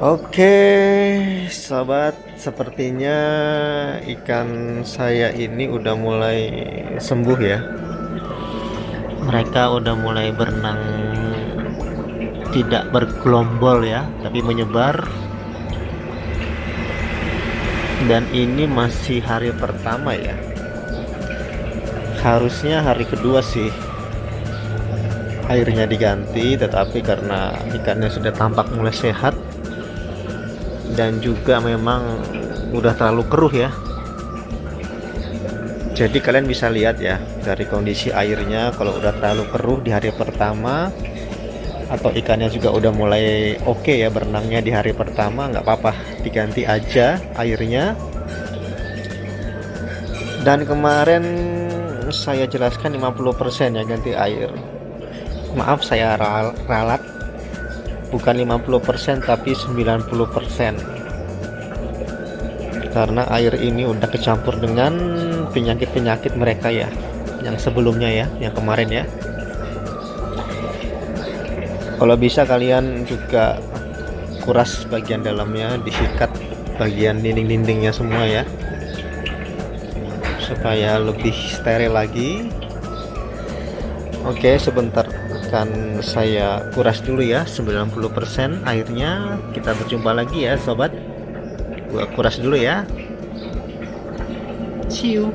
Oke, sobat, sepertinya ikan saya ini udah mulai sembuh ya. Mereka udah mulai berenang tidak bergelombol ya, tapi menyebar. Dan ini masih hari pertama ya. Harusnya hari kedua sih airnya diganti, tetapi karena ikannya sudah tampak mulai sehat dan juga memang udah terlalu keruh ya. Jadi kalian bisa lihat ya dari kondisi airnya, kalau udah terlalu keruh di hari pertama atau ikannya juga udah mulai oke ya berenangnya di hari pertama, nggak apa-apa, diganti aja airnya. Dan kemarin saya jelaskan 50% ya ganti air. Maaf, saya ralat, bukan 50% tapi 90%, karena air ini udah kecampur dengan penyakit-penyakit mereka ya, yang sebelumnya ya, yang kemarin ya. Kalau bisa kalian juga kuras bagian dalamnya, disikat bagian dinding-dindingnya semua ya, supaya lebih steril lagi. Oke, sebentar akan saya kuras dulu ya 90% airnya. Kita berjumpa lagi ya sobat, gua kuras dulu ya. See you.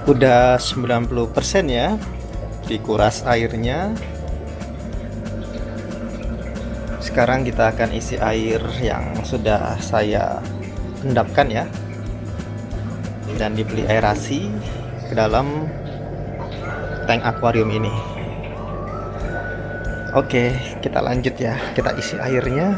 Udah 90% ya dikuras airnya. Sekarang kita akan isi air yang sudah saya endapkan ya, dan dibeli aerasi ke dalam tank akuarium ini. Oke, kita lanjut ya, kita isi airnya.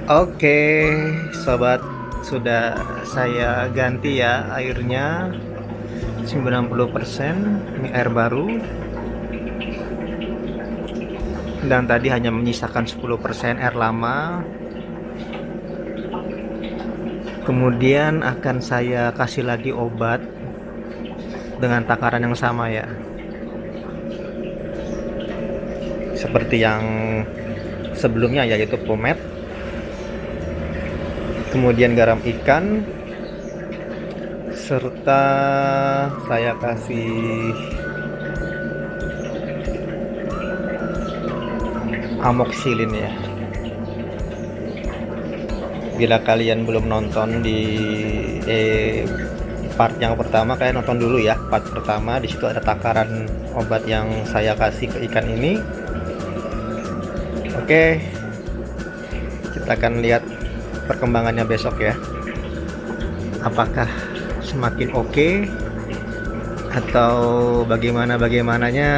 Oke, sobat, sudah saya ganti ya airnya 90%, ini air baru. Dan tadi hanya menyisakan 10% air lama. Kemudian akan saya kasih lagi obat dengan takaran yang sama ya, seperti yang sebelumnya, yaitu pomade, kemudian garam ikan, serta saya kasih amoxicillin ya. Bila kalian belum nonton di part yang pertama, kalian nonton dulu ya part pertama. Di situ ada takaran obat yang saya kasih ke ikan ini. Oke, kita akan lihat perkembangannya besok ya, apakah semakin oke atau bagaimananya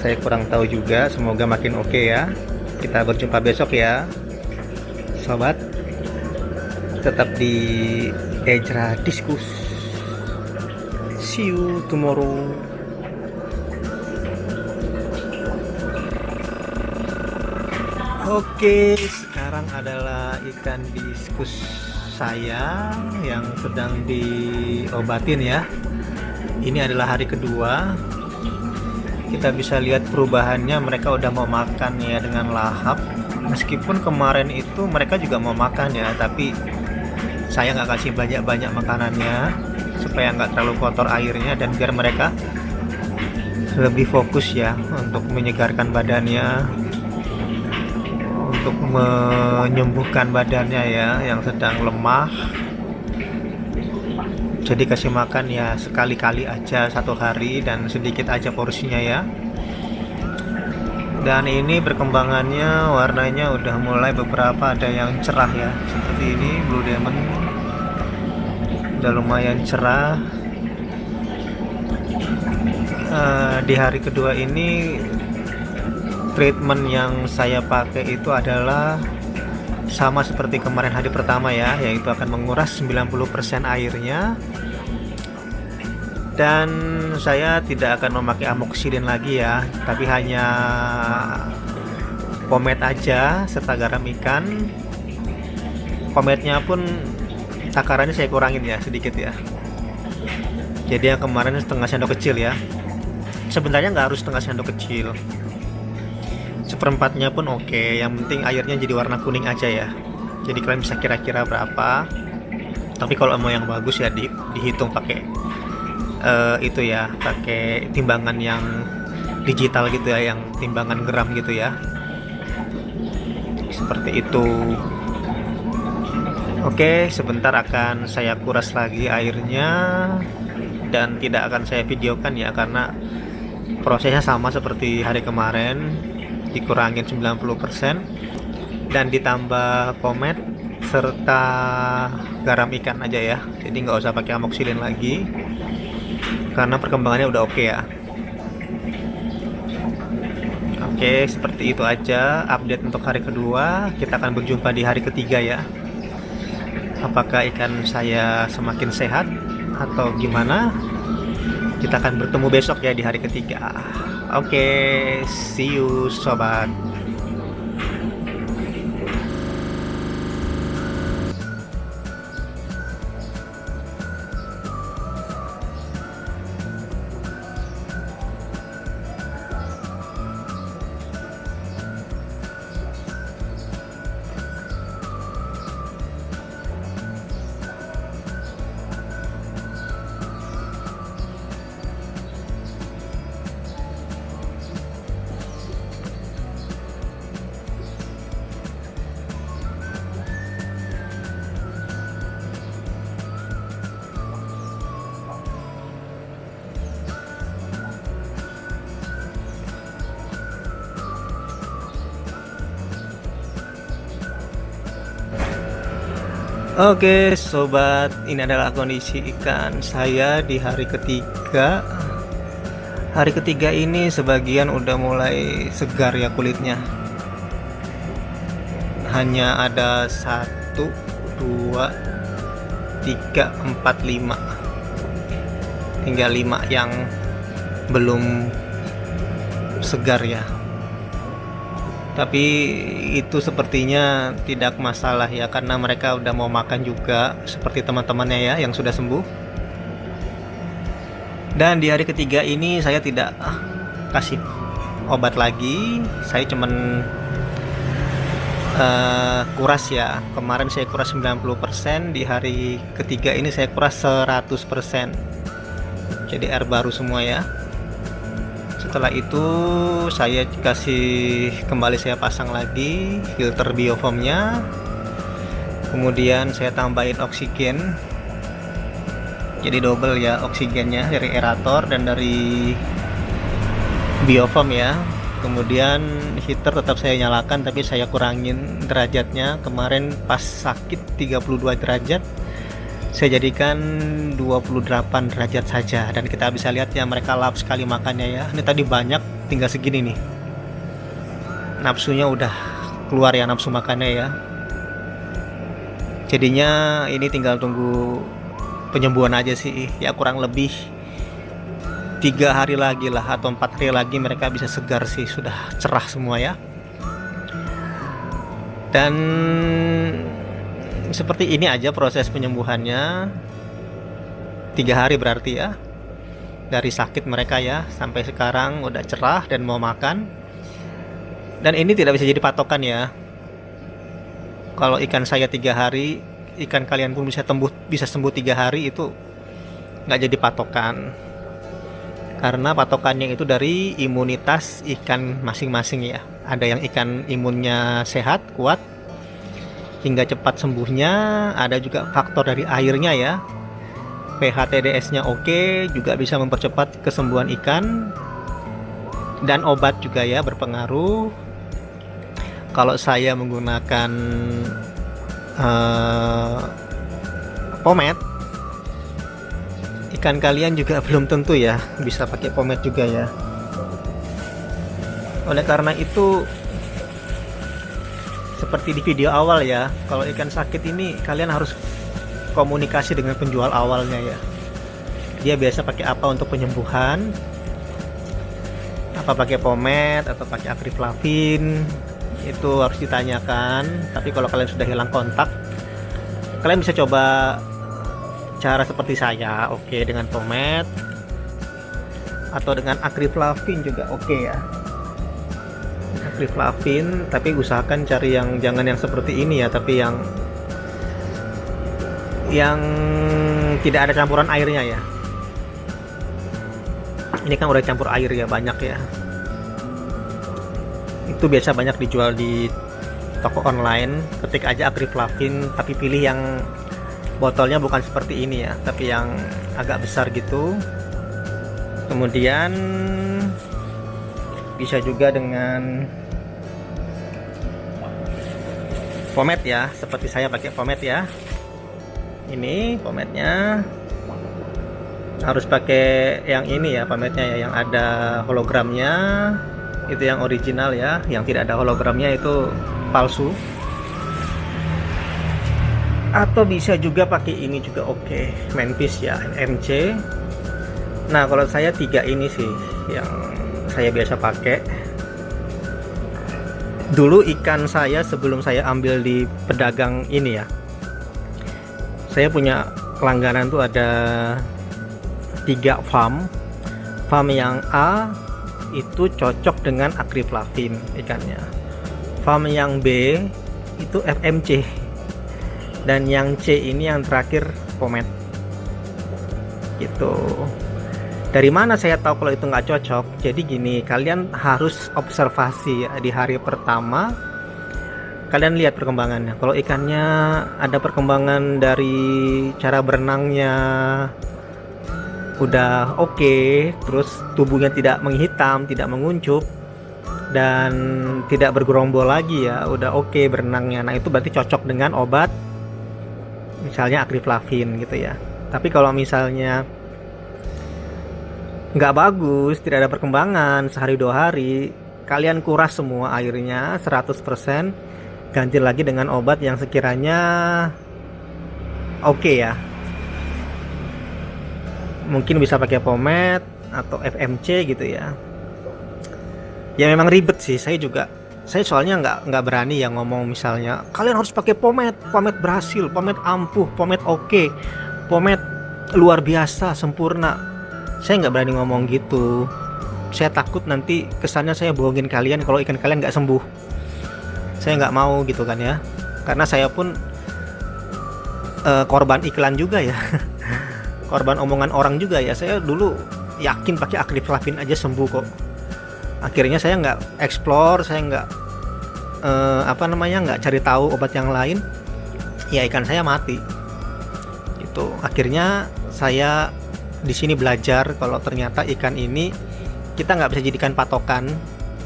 saya kurang tahu juga. Semoga makin oke ya. Kita berjumpa besok ya sobat, tetap di Ejra Diskus. See you tomorrow. Oke, sekarang adalah ikan diskus saya yang sedang diobatin ya. Ini adalah hari kedua. Kita bisa lihat perubahannya, mereka udah mau makan ya dengan lahap. Meskipun kemarin itu mereka juga mau makan ya, tapi saya nggak kasih banyak-banyak makanannya supaya nggak terlalu kotor airnya, dan biar mereka lebih fokus ya untuk menyegarkan badannya, untuk menyembuhkan badannya ya yang sedang lemah. Jadi kasih makan ya sekali-kali aja satu hari, dan sedikit aja porsinya ya. Dan ini perkembangannya, warnanya udah mulai beberapa ada yang cerah ya, seperti ini Blue Diamond udah lumayan cerah. Di hari kedua ini treatment yang saya pakai itu adalah sama seperti kemarin hari pertama ya, yaitu akan menguras 90% airnya. Dan saya tidak akan memakai amoxilin lagi ya, tapi hanya pomade aja serta garam ikan. Pomade-nya pun takarannya saya kurangin ya, sedikit ya. Jadi yang kemarin setengah sendok kecil ya. Sebenarnya nggak harus setengah sendok kecil, seperempatnya pun oke. Yang penting airnya jadi warna kuning aja ya. Jadi kalian bisa kira-kira berapa. Tapi kalau mau yang bagus ya dihitung pakai itu ya, pakai timbangan yang digital gitu ya, yang timbangan gram gitu ya, seperti itu. Oke, sebentar akan saya kuras lagi airnya, dan tidak akan saya videokan ya, karena prosesnya sama seperti hari kemarin, dikurangin 90% dan ditambah pomade serta garam ikan aja ya. Jadi nggak usah pakai amoxilin lagi karena perkembangannya udah oke ya. Oke, seperti itu aja update untuk hari kedua. Kita akan berjumpa di hari ketiga ya. Apakah ikan saya semakin sehat atau gimana? Kita akan bertemu besok ya di hari ketiga. Oke, see you sobat. Oke sobat, ini adalah kondisi ikan saya di hari ketiga. Hari ketiga ini sebagian udah mulai segar ya kulitnya. Hanya ada 1, 2, 3, 4, 5. Tinggal 5 yang belum segar ya. Tapi itu sepertinya tidak masalah ya, karena mereka udah mau makan juga seperti teman-temannya ya yang sudah sembuh. Dan di hari ketiga ini saya tidak kasih obat lagi, saya cuman kuras ya. Kemarin saya kuras 90%, di hari ketiga ini saya kuras 100%. Jadi air baru semua ya. Setelah itu saya kasih kembali, saya pasang lagi filter biofoamnya, kemudian saya tambahin oksigen, jadi double ya oksigennya dari aerator dan dari biofoam ya. Kemudian heater tetap saya nyalakan, tapi saya kurangin derajatnya. Kemarin pas sakit 32 derajat, saya jadikan 28 derajat saja, dan kita bisa lihat ya mereka lahap sekali makannya ya. Ini tadi banyak, tinggal segini nih, nafsunya udah keluar ya, nafsu makannya ya. Jadinya ini tinggal tunggu penyembuhan aja sih ya, kurang lebih 3 hari lagi lah atau 4 hari lagi mereka bisa segar sih, sudah cerah semua ya. Dan seperti ini aja proses penyembuhannya, 3 hari berarti ya, dari sakit mereka ya sampai sekarang udah cerah dan mau makan. Dan ini tidak bisa jadi patokan ya. Kalau ikan saya 3 hari, ikan kalian pun bisa sembuh 3 hari, itu nggak jadi patokan, karena patokannya itu dari imunitas ikan masing-masing ya. Ada yang ikan imunnya sehat, kuat hingga cepat sembuhnya. Ada juga faktor dari airnya ya, pH TDS nya oke, juga bisa mempercepat kesembuhan ikan. dan obat juga ya berpengaruh. Kalau saya menggunakan pomade, ikan kalian juga belum tentu ya bisa pakai pomade juga ya. Oleh karena itu, seperti di video awal ya, kalau ikan sakit ini kalian harus komunikasi dengan penjual awalnya ya. Dia biasa pakai apa untuk penyembuhan, apa pakai pomade atau pakai akriflavin, itu harus ditanyakan. Tapi kalau kalian sudah hilang kontak, kalian bisa coba cara seperti saya, oke, dengan pomade atau dengan akriflavin juga oke ya. Akriflavin, tapi usahakan cari yang jangan yang seperti ini ya, tapi yang tidak ada campuran airnya ya. Ini kan udah campur air ya, banyak ya. Itu biasa banyak dijual di toko online. Ketik aja akriflavin, tapi pilih yang botolnya bukan seperti ini ya, tapi yang agak besar gitu. Kemudian bisa juga dengan pomade ya, seperti saya pakai pomade ya. Ini pomade-nya harus pakai yang ini ya, pomade-nya ya, yang ada hologramnya. Itu yang original ya, yang tidak ada hologramnya itu palsu. Atau bisa juga pakai ini juga oke, Manfish ya, NMC. Nah kalau saya 3 ini sih yang saya biasa pakai. Dulu ikan saya sebelum saya ambil di pedagang ini ya, saya punya langganan tuh ada 3 farm. Farm yang A itu cocok dengan akriflavin ikannya. Farm yang B itu FMC. Dan yang C ini yang terakhir pomade gitu. Dari mana saya tahu kalau itu nggak cocok? Jadi gini, kalian harus observasi ya, di hari pertama kalian lihat perkembangannya. Kalau ikannya ada perkembangan dari cara berenangnya udah oke, terus tubuhnya tidak menghitam, tidak menguncup, dan tidak bergerombol lagi ya, udah oke berenangnya. Nah itu berarti cocok dengan obat misalnya akriflavin gitu ya. Tapi kalau misalnya nggak bagus, tidak ada perkembangan sehari 2 hari, kalian kuras semua airnya 100%, ganti lagi dengan obat yang sekiranya oke ya. Mungkin bisa pakai pomade atau FMC gitu ya. Ya memang ribet sih, saya soalnya nggak berani yang ngomong misalnya kalian harus pakai pomade berhasil, pomade ampuh, pomade oke, pomade luar biasa sempurna. Saya nggak berani ngomong gitu. Saya takut nanti kesannya saya bohongin kalian kalau ikan kalian nggak sembuh. Saya nggak mau gitu kan ya, karena saya pun korban iklan juga ya. Korban omongan orang juga ya. Saya dulu yakin pakai akriflavin aja sembuh kok. Akhirnya saya nggak explore, saya nggak nggak cari tahu obat yang lain, ya ikan saya mati. Itu akhirnya saya di sini belajar kalau ternyata ikan ini kita nggak bisa jadikan patokan.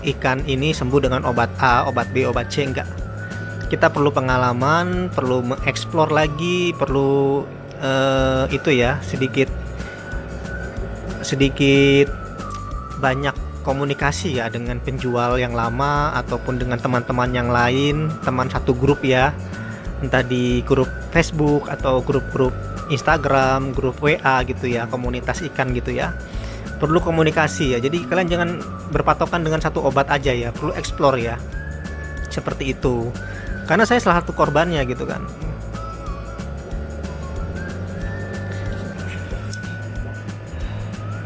Ikan ini sembuh dengan obat A, obat B, obat C, enggak. Kita perlu pengalaman, perlu mengeksplor lagi, perlu itu ya, sedikit banyak komunikasi ya dengan penjual yang lama ataupun dengan teman-teman yang lain, teman satu grup ya, entah di grup Facebook atau grup-grup Instagram, grup WA gitu ya, komunitas ikan gitu ya. Perlu komunikasi ya, jadi kalian jangan berpatokan dengan satu obat aja ya, perlu explore ya, seperti itu. Karena saya salah satu korbannya gitu kan.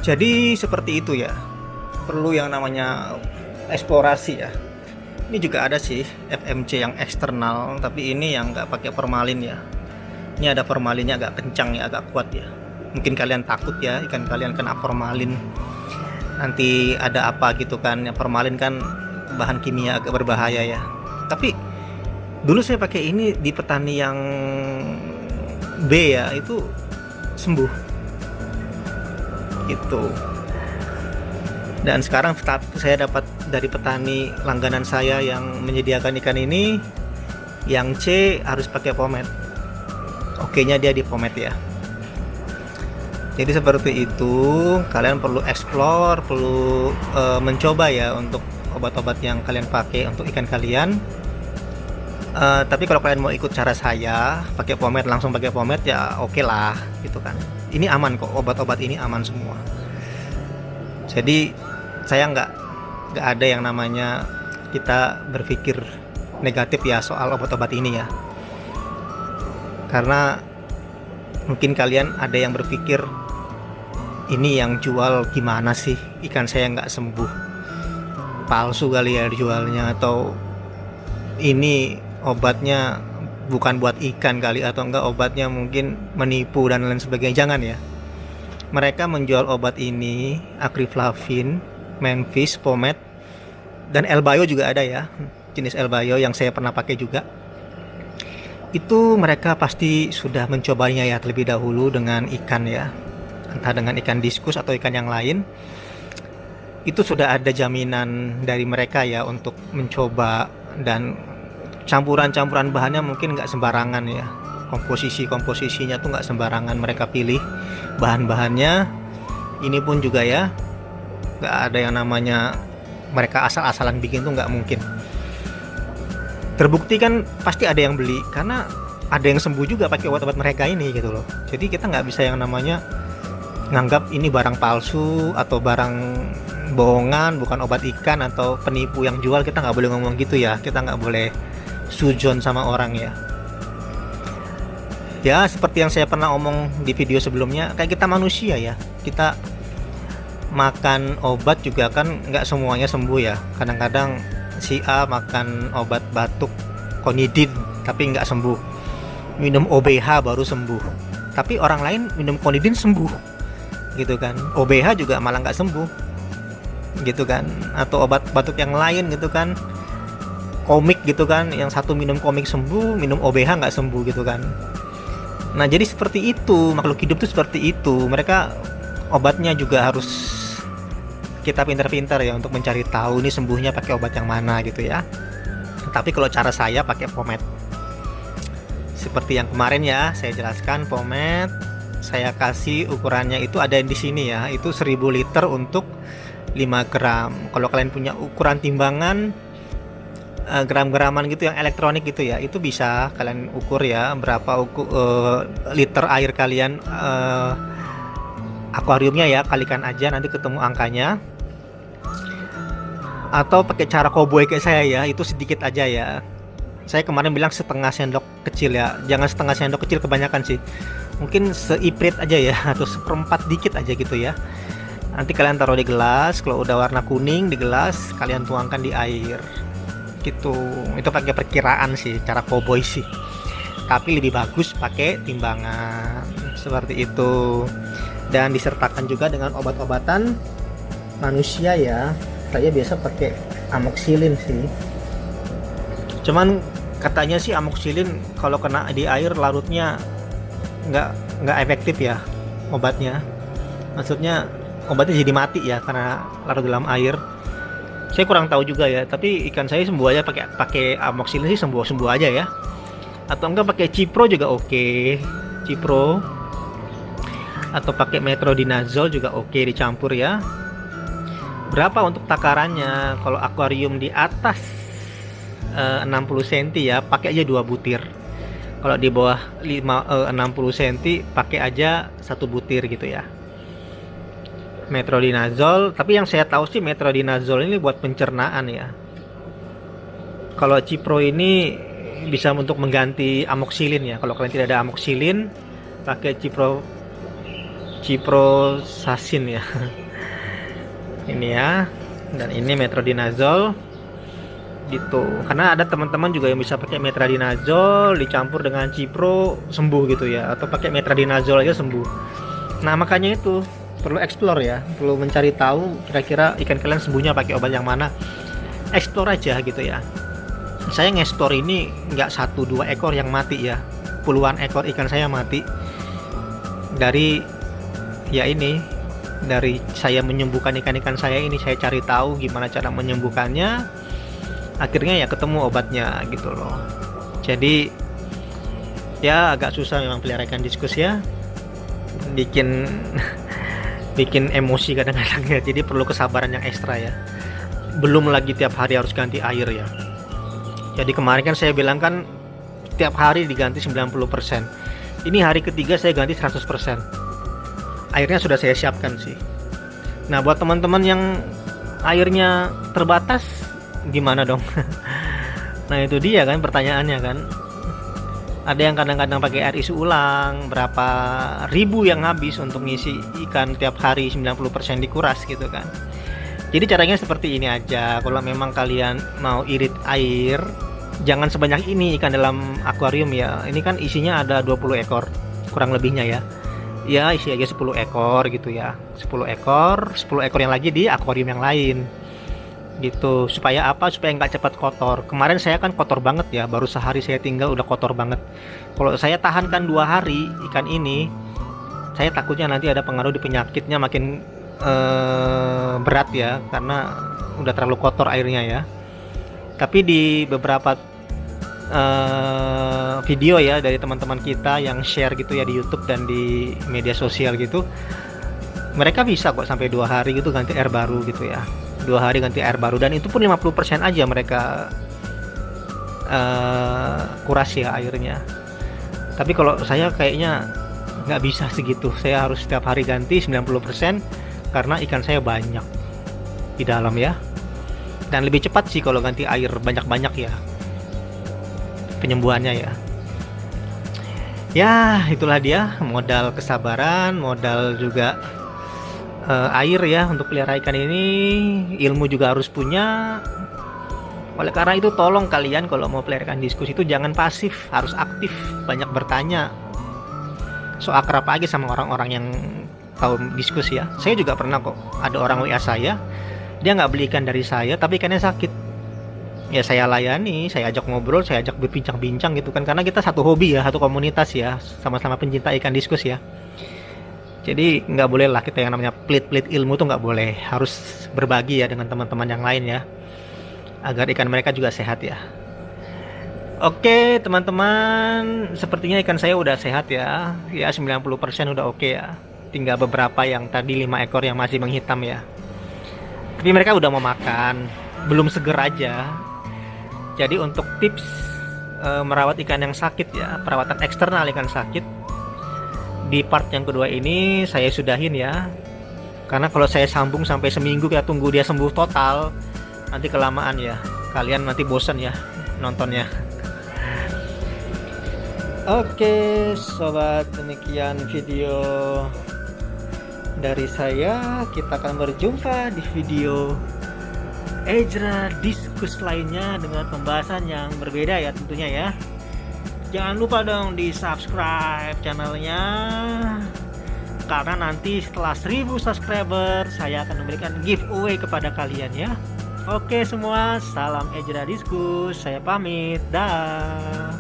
Jadi seperti itu ya, perlu yang namanya eksplorasi ya. Ini juga ada sih FMC yang eksternal, tapi ini yang nggak pakai formalin ya. Ini ada formalinnya agak kencang ya, agak kuat ya. Mungkin kalian takut ya ikan kalian kena formalin, nanti ada apa gitu kan. Yang formalin kan bahan kimia agak berbahaya ya. Tapi dulu saya pakai ini di petani yang B ya, itu sembuh gitu. Dan sekarang saya dapat dari petani langganan saya yang menyediakan ikan ini, yang C harus pakai pomade. Oke-nya dia di pomade ya. Jadi seperti itu, kalian perlu explore, perlu mencoba ya untuk obat-obat yang kalian pakai untuk ikan kalian. Tapi kalau kalian mau ikut cara saya, pakai pomade, langsung pakai pomade ya oke lah gitu kan. Ini aman kok, obat-obat ini aman semua. Jadi saya nggak ada yang namanya kita berpikir negatif ya soal obat-obat ini ya. Karena mungkin kalian ada yang berpikir ini yang jual gimana sih, ikan saya nggak sembuh, palsu kali ya jualnya, atau ini obatnya bukan buat ikan kali, atau enggak obatnya mungkin menipu dan lain sebagainya. Jangan ya, mereka menjual obat ini Agriflavin, Memphis, pomade, dan Elbayo juga ada ya, jenis Elbayo yang saya pernah pakai juga. Itu mereka pasti sudah mencobanya ya terlebih dahulu dengan ikan ya, entah dengan ikan diskus atau ikan yang lain. Itu sudah ada jaminan dari mereka ya untuk mencoba, dan campuran bahannya mungkin nggak sembarangan ya, komposisinya tuh nggak sembarangan mereka pilih bahan-bahannya. Ini pun juga ya, nggak ada yang namanya mereka asal-asalan bikin, tuh nggak mungkin. Terbukti kan pasti ada yang beli karena ada yang sembuh juga pakai obat-obat mereka ini gitu loh. Jadi kita nggak bisa yang namanya nganggap ini barang palsu atau barang bohongan, bukan obat ikan atau penipu yang jual. Kita nggak boleh ngomong gitu ya, kita nggak boleh sujon sama orang ya. Ya seperti yang saya pernah omong di video sebelumnya, kayak kita manusia ya, kita makan obat juga kan nggak semuanya sembuh ya. Kadang-kadang si A makan obat batuk konidin tapi nggak sembuh, minum OBH baru sembuh, tapi orang lain minum konidin sembuh gitu kan, OBH juga malah nggak sembuh gitu kan, atau obat batuk yang lain gitu kan, komik gitu kan, yang satu minum komik sembuh, minum OBH nggak sembuh gitu kan. Nah jadi seperti itu, makhluk hidup tuh seperti itu, mereka obatnya juga harus kita pintar-pintar ya untuk mencari tahu nih sembuhnya pakai obat yang mana gitu ya. Tapi kalau cara saya pakai pomade, seperti yang kemarin ya saya jelaskan, pomade saya kasih ukurannya itu ada di sini ya, itu 1000 liter untuk 5 gram. Kalau kalian punya ukuran timbangan gram-geraman gitu yang elektronik gitu ya, itu bisa kalian ukur ya berapa liter air kalian, akuariumnya ya, kalikan aja nanti ketemu angkanya. Atau pakai cara koboi kayak saya ya, itu sedikit aja ya. Saya kemarin bilang setengah sendok kecil ya, jangan setengah sendok kecil, kebanyakan sih, mungkin seiprit aja ya, atau seperempat dikit aja gitu ya. Nanti kalian taruh di gelas, kalau udah warna kuning di gelas kalian tuangkan di air gitu. Itu pakai perkiraan sih, cara koboi sih, tapi lebih bagus pakai timbangan seperti itu. Dan disertakan juga dengan obat-obatan manusia ya. Saya biasa pakai amoxicillin sih, cuman katanya sih amoxicillin kalau kena di air larutnya nggak efektif ya obatnya, maksudnya obatnya jadi mati ya karena larut dalam air. Saya kurang tahu juga ya, tapi ikan saya sembuh aja pakai amoxicillin sih, sembuh aja ya. Atau enggak pakai Cipro juga oke, Cipro, atau pakai metronidazole juga oke, dicampur ya. Berapa untuk takarannya? Kalau akuarium di atas 60 cm ya pakai aja 2 butir. Kalau di bawah 60 cm pakai aja 1 butir gitu ya. Metronidazole, tapi yang saya tahu sih metronidazole ini buat pencernaan ya. Kalau Cipro ini bisa untuk mengganti amoxicillin ya. Kalau kalian tidak ada amoxicillin, pakai ciprofloxacin ya. Ini ya, dan ini metronidazole gitu. Karena ada teman-teman juga yang bisa pakai metronidazole dicampur dengan Cipro sembuh gitu ya, atau pakai metronidazole aja sembuh. Nah makanya itu perlu explore ya, perlu mencari tahu kira-kira ikan kalian sembuhnya pakai obat yang mana. Explore aja gitu ya. Saya nge-store ini nggak 1-2 ekor yang mati ya, puluhan ekor ikan saya mati dari ya ini Dari saya menyembuhkan ikan-ikan saya ini, saya cari tahu gimana cara menyembuhkannya, akhirnya ya ketemu obatnya gitu loh. Jadi ya agak susah memang pelihara ikan diskus ya, bikin bikin emosi kadang-kadang ya, jadi perlu kesabaran yang ekstra ya. Belum lagi tiap hari harus ganti air ya. Jadi kemarin kan saya bilang kan tiap hari diganti 90%. Ini hari ketiga saya ganti 100%. Airnya sudah saya siapkan sih. Nah, buat teman-teman yang airnya terbatas gimana dong? Nah, itu dia kan pertanyaannya kan. Ada yang kadang-kadang pakai air isi ulang, berapa ribu yang habis untuk ngisi ikan tiap hari, 90% dikuras gitu kan. Jadi caranya seperti ini aja. Kalau memang kalian mau irit air, jangan sebanyak ini ikan dalam akuarium ya. Ini kan isinya ada 20 ekor kurang lebihnya ya. Ya isi aja 10 ekor gitu ya. 10 ekor yang lagi di akuarium yang lain. Gitu, supaya apa? Supaya nggak cepat kotor. Kemarin saya kan kotor banget ya, baru sehari saya tinggal udah kotor banget. Kalau saya tahankan 2 hari ikan ini, saya takutnya nanti ada pengaruh di penyakitnya makin berat ya, karena udah terlalu kotor airnya ya. Tapi di beberapa video ya dari teman-teman kita yang share gitu ya di YouTube dan di media sosial gitu, mereka bisa kok sampai 2 hari gitu ganti air baru gitu ya. 2 hari ganti air baru, dan itu pun 50% aja mereka kuras ya airnya. Tapi kalau saya kayaknya nggak bisa segitu, saya harus setiap hari ganti 90% karena ikan saya banyak di dalam ya. Dan lebih cepat sih kalau ganti air banyak-banyak ya penyembuhannya ya. Ya itulah dia, modal kesabaran, modal juga air ya untuk pelihara ikan ini. Ilmu juga harus punya. Oleh karena itu tolong kalian kalau mau pelihara ikan diskus itu jangan pasif, harus aktif, banyak bertanya. So akrab aja sama orang-orang yang tahu diskus ya. Saya juga pernah kok, ada orang WA saya, dia nggak beli ikan dari saya tapi ikannya sakit. Ya saya layani, saya ajak ngobrol, saya ajak berbincang-bincang gitu kan, karena kita satu hobi ya, satu komunitas ya, sama-sama pencinta ikan diskus ya. Jadi nggak boleh lah kita yang namanya pelit-pelit ilmu tuh nggak boleh, harus berbagi ya dengan teman-teman yang lain ya, agar ikan mereka juga sehat ya. Oke teman-teman, sepertinya ikan saya udah sehat ya, ya 90% udah oke ya. Tinggal beberapa yang tadi 5 ekor yang masih menghitam ya. Tapi mereka udah mau makan, belum seger aja. Jadi untuk tips merawat ikan yang sakit ya, perawatan eksternal ikan sakit, di part yang kedua ini saya sudahin ya, karena kalau saya sambung sampai seminggu kita tunggu dia sembuh total, nanti kelamaan ya, kalian nanti bosan ya nontonnya. Oke sobat, demikian video dari saya. Kita akan berjumpa di video Ejra Diskus lainnya dengan pembahasan yang berbeda ya tentunya ya. Jangan lupa dong di subscribe channelnya, karena nanti setelah 1000 subscriber saya akan memberikan giveaway kepada kalian ya. Oke semua, salam Ejra Diskus, saya pamit, dah.